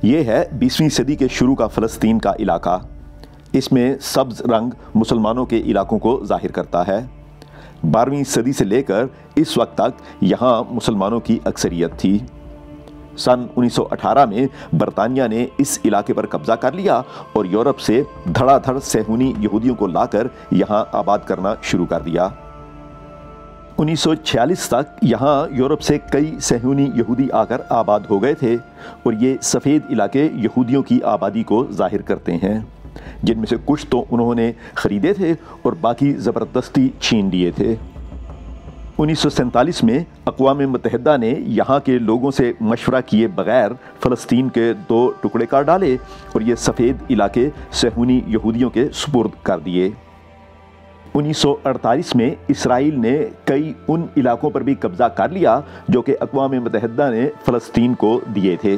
یہ ہے 20ویں صدی کے شروع کا فلسطین کا علاقہ۔ اس میں سبز رنگ مسلمانوں کے علاقوں کو ظاہر کرتا ہے۔ 12ویں صدی سے لے کر اس وقت تک یہاں مسلمانوں کی اکثریت تھی۔ سن 1918 میں برطانیہ نے اس علاقے پر قبضہ کر لیا اور یورپ سے دھڑا دھڑ صہیونی یہودیوں کو لا کر یہاں آباد کرنا شروع کر دیا۔ 1946 تک یہاں یورپ سے کئی صہیونی یہودی آ کر آباد ہو گئے تھے اور یہ سفید علاقے یہودیوں کی آبادی کو ظاہر کرتے ہیں، جن میں سے کچھ تو انہوں نے خریدے تھے اور باقی زبردستی چھین لیے تھے۔ 1947 میں اقوام متحدہ نے یہاں کے لوگوں سے مشورہ کیے بغیر فلسطین کے 2 ٹکڑے کر ڈالے اور یہ سفید علاقے صہیونی یہودیوں کے سپرد کر دیے۔ 1948 میں اسرائیل نے کئی ان علاقوں پر بھی قبضہ کر لیا جو کہ اقوام متحدہ نے فلسطین کو دیے تھے،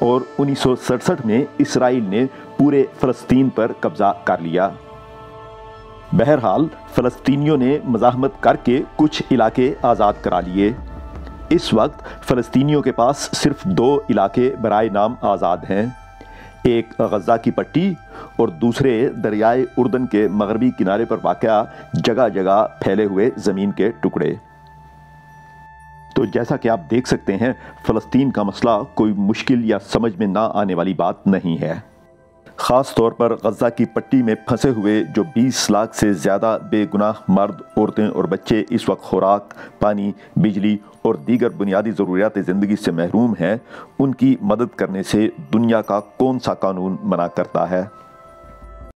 اور 1967 میں اسرائیل نے پورے فلسطین پر قبضہ کر لیا۔ بہرحال فلسطینیوں نے مزاحمت کر کے کچھ علاقے آزاد کرا لیے۔ اس وقت فلسطینیوں کے پاس صرف 2 علاقے برائے نام آزاد ہیں، ایک غزہ کی پٹی اور دوسرے دریائے اردن کے مغربی کنارے پر واقع جگہ جگہ پھیلے ہوئے زمین کے ٹکڑے۔ تو جیسا کہ آپ دیکھ سکتے ہیں، فلسطین کا مسئلہ کوئی مشکل یا سمجھ میں نہ آنے والی بات نہیں ہے۔ خاص طور پر غزہ کی پٹی میں پھنسے ہوئے جو 20 لاکھ سے زیادہ بے گناہ مرد، عورتیں اور بچے اس وقت خوراک، پانی، بجلی اور دیگر بنیادی ضروریات زندگی سے محروم ہیں، ان کی مدد کرنے سے دنیا کا کون سا قانون منع کرتا ہے؟